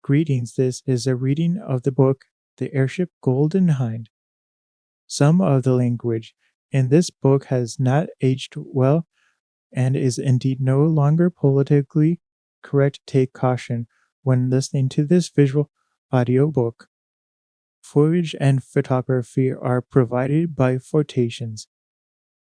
Greetings, this is a reading of the book The Airship Golden Hind. Some of the language in this book has not aged well and is indeed no longer politically correct. Take caution when listening to this visual audiobook. Footage and photography are provided by Photations.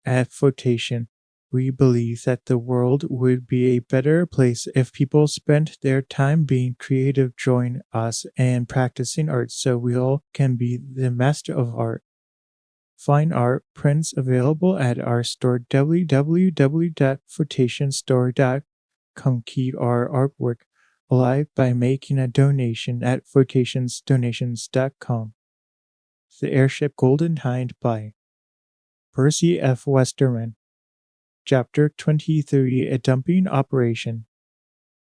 At Photation, we believe that the world would be a better place if people spent their time being creative. Join us and practicing art so we all can be the master of art. Find our prints available at our store www.photationsstore.com. Keep our artwork alive by making a donation at photationsdonations.com. The Airship Golden Hind by Percy F. Westerman. Chapter 23, A Dumping Operation.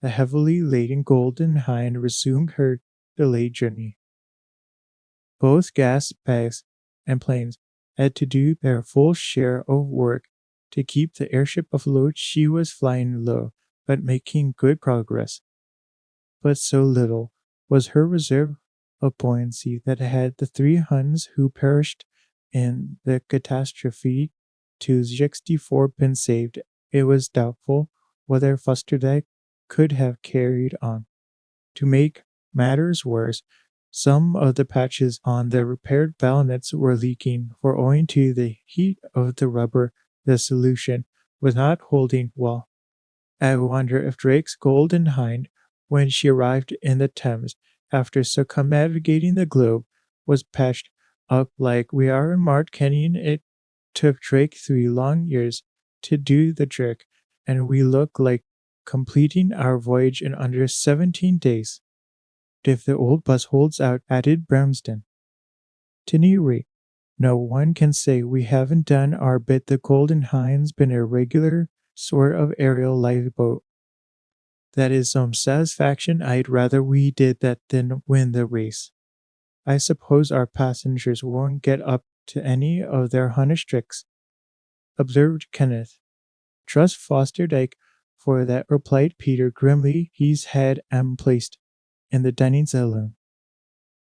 The heavily laden Golden Hind resumed her delayed journey. Both gas bags and planes had to do their full share of work to keep the airship afloat. She was flying low, but making good progress. But so little was her reserve of buoyancy that had the 3 Huns who perished in the catastrophe to 64 been saved, it was doubtful whether Fosterdijk could have carried on. To make matters worse, some of the patches on the repaired ballonets were leaking, for owing to the heat of the rubber, the solution was not holding well. I wonder if Drake's Golden Hind, when she arrived in the Thames after circumnavigating the globe, was patched up like we are marked. Kenyon. It took Drake 3 long years to do the trick, and we look like completing our voyage in under 17 days. If the old bus holds out, added Bramston. To any rate, no one can say we haven't done our bit. The Golden Hind's been a regular sort of aerial lifeboat. That is some satisfaction. I'd rather we did that than win the race. I suppose our passengers won't get up to any of their Hunnish tricks, observed Kenneth. Trust Fosterdijk for that, replied Peter grimly. He's had 'em placed in the dining saloon.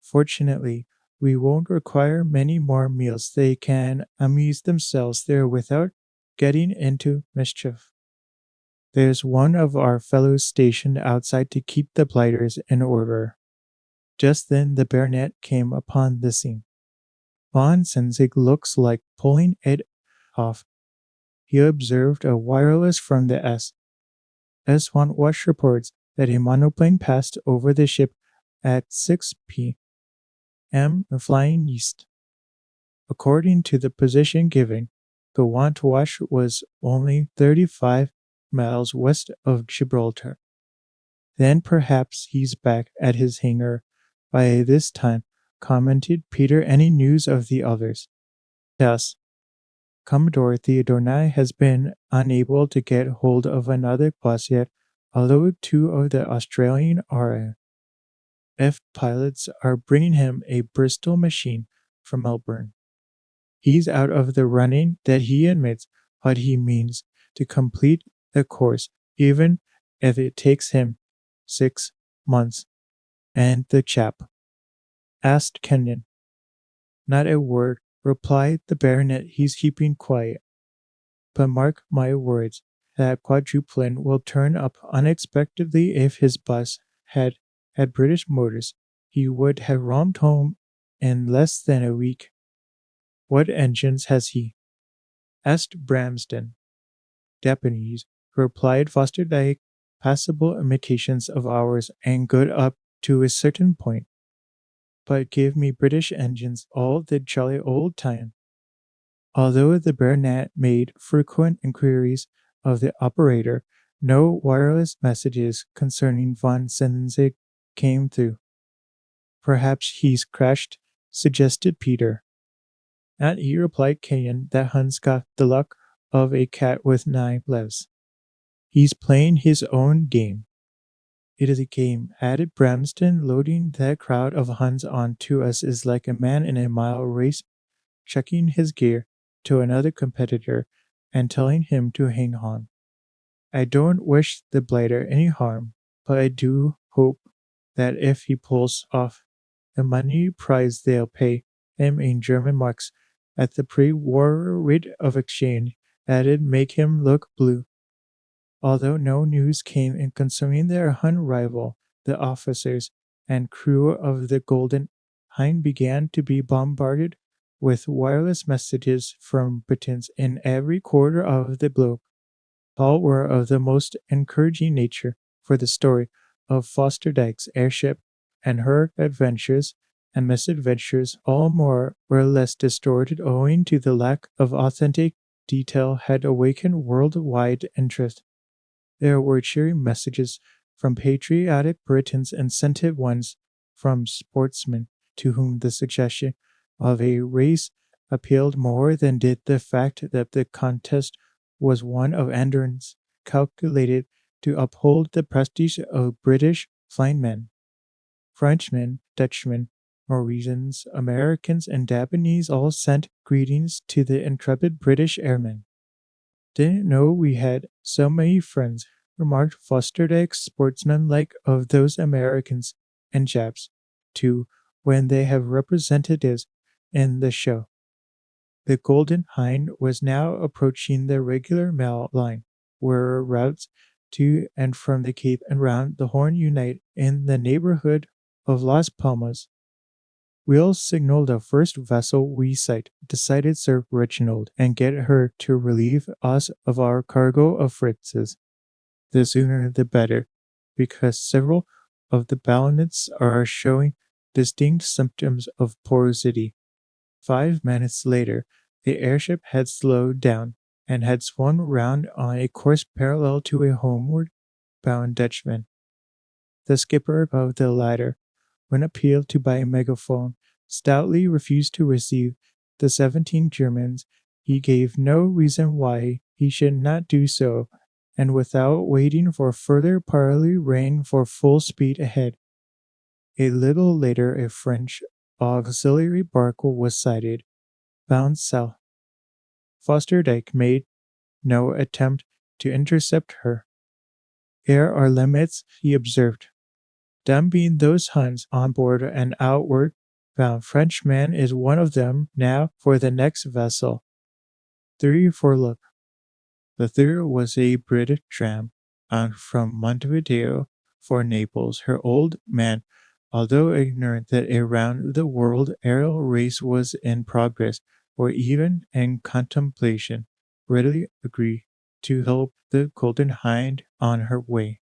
Fortunately, we won't require many more meals. They can amuse themselves there without getting into mischief. There's one of our fellows stationed outside to keep the blighters in order. Just then the baronet came upon the scene. Von Senzig looks like pulling it off. He observed a wireless from the S1 Watch reports that a monoplane passed over the ship at 6 p.m. flying east. According to the position given, the Want Watch was only 35 miles west of Gibraltar. Then perhaps he's back at his hangar by this time, commented Peter. Any news of the others? Yes. Commodore Theodore has been unable to get hold of another bus yet, although 2 of the Australian RAF pilots are bringing him a Bristol machine from Melbourne. He's out of the running, that he admits, but he means to complete the course, even if it takes him 6 months. And the chap? Asked Kenyon. Not a word, replied the baronet. He's keeping quiet. But mark my words, that quadruplane will turn up unexpectedly. If his bus had British motors, he would have romped home in less than a week. What engines has he? Asked Bramston. Japanese, replied Fosterdijk, passable imitations of ours and good up to a certain point. But give me British engines all the jolly old time. Although the baronet made frequent inquiries of the operator, no wireless messages concerning von Senzig came through. Perhaps he's crashed, suggested Peter. Not he, replied Kenyon. That Hunt's got the luck of a cat with 9 lives. He's playing his own game. It is a game, added Bramston. Loading that crowd of Huns onto us is like a man in a mile race checking his gear to another competitor and telling him to hang on. I don't wish the blighter any harm, but I do hope that if he pulls off the money prize they'll pay him in German marks at the pre-war rate of exchange, that'd make him look blue. Although no news came in concerning their Hun rival, the officers and crew of the Golden Hind began to be bombarded with wireless messages from Britons in every quarter of the globe. All were of the most encouraging nature, for the story of Fosterdyke's airship and her adventures and misadventures, all more or less distorted owing to the lack of authentic detail, had awakened worldwide interest. There were cheering messages from patriotic Britons and scented ones from sportsmen to whom the suggestion of a race appealed more than did the fact that the contest was one of endurance calculated to uphold the prestige of British flying men. Frenchmen, Dutchmen, Norwegians, Americans, and Japanese all sent greetings to the intrepid British airmen. Didn't know we had so many friends, remarked Fosterdyke, sportsmanlike of those Americans and Japs, too, when they have representatives in the show. The Golden Hind was now approaching the regular mail line, where routes to and from the Cape and round the Horn unite in the neighborhood of Las Palmas. "We'll signal the first vessel we sight," decided Sir Reginald, "and get her to relieve us of our cargo of fritzes. The sooner the better, because several of the ballonets are showing distinct symptoms of porosity." 5 minutes later, the airship had slowed down and had swung round on a course parallel to a homeward bound Dutchman. The skipper of the latter, when appealed to by a megaphone, stoutly refused to receive the 17 Germans. He gave no reason why he should not do so, and without waiting for further parley ran for full speed ahead. A little later a French auxiliary bark was sighted, bound south. Fosterdyke made no attempt to intercept her. "There are limits," he observed. "Dumping those Huns on board an outward bound Frenchman is one of them. Now for the next vessel. 3 for look." The third was a British tramp, bound from Montevideo for Naples. Her old man, although ignorant that a round-the-world aerial race was in progress, or even in contemplation, readily agreed to help the Golden Hind on her way.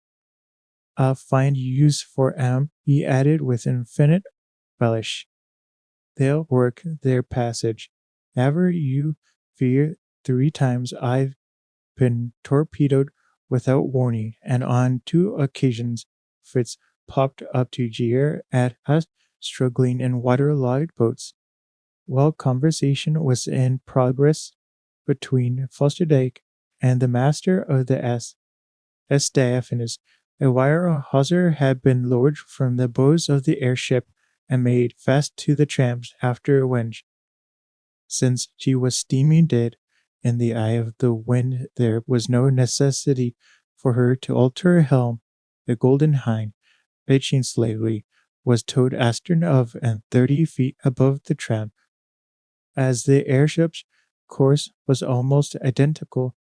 "I'll find use for 'em," he added with infinite relish. "They'll work their passage. Never you fear. 3 times I've been torpedoed without warning, and on 2 occasions Fritz popped up to jeer at us struggling in waterlogged boats." While conversation was in progress between Fosterdyke and the master of the Stephanus, a wire hawser had been lowered from the bows of the airship and made fast to the tramps after a winch. Since she was steaming dead in the eye of the wind, there was no necessity for her to alter her helm. The Golden Hind, pitching slightly, was towed astern of and 30 feet above the tramp. As the airship's course was almost identical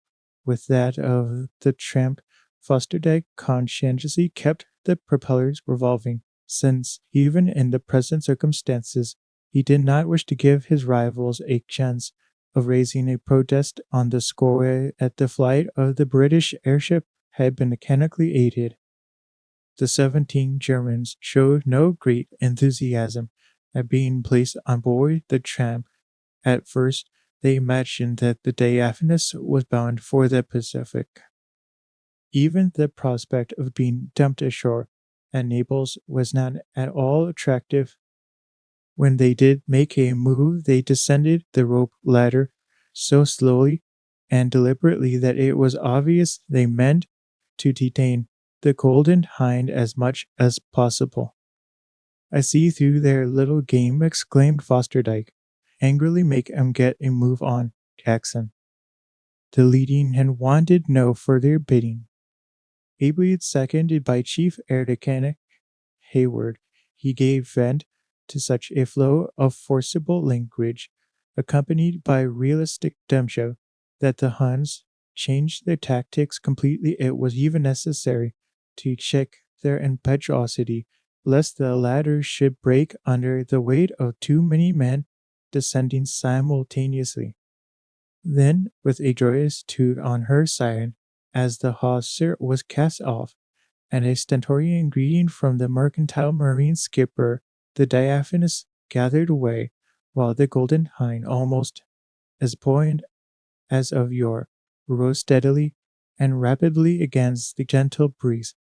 with that of the tramp, Fosterdyke conscientiously kept the propellers revolving, since, even in the present circumstances, he did not wish to give his rivals a chance of raising a protest on the score that the flight of the British airship had been mechanically aided. The 17 Germans showed no great enthusiasm at being placed on board the tramp. At first, they imagined that the Diaphanous was bound for the Pacific. Even the prospect of being dumped ashore at Naples was not at all attractive. When they did make a move, they descended the rope ladder so slowly and deliberately that it was obvious they meant to detain the Golden Hind as much as possible. "I see through their little game," exclaimed Fosterdyke. "Angrily make 'em get a move on, Jackson." The leading hand wanted no further bidding. Ably seconded by Chief Air-Mechanic Hayward, he gave vent to such a flow of forcible language, accompanied by realistic dumb show, that the Huns changed their tactics completely. It was even necessary to check their impetuosity, lest the latter should break under the weight of too many men descending simultaneously. Then, with a joyous toot on her side, as the hawser was cast off, and a stentorian greeting from the mercantile marine skipper, the diaphanous gathered way, while the Golden Hind, almost as buoyant as of yore, rose steadily and rapidly against the gentle breeze.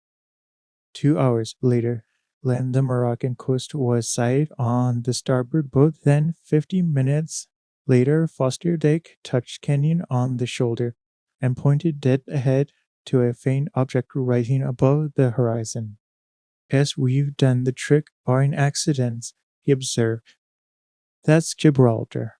2 hours later, when the Moroccan coast was sighted on the starboard boat, then 50 minutes later, Fosterdijk touched Kenyon on the shoulder and pointed dead ahead to a faint object rising above the horizon. "Yes, we've done the trick, barring accidents," he observed. "That's Gibraltar."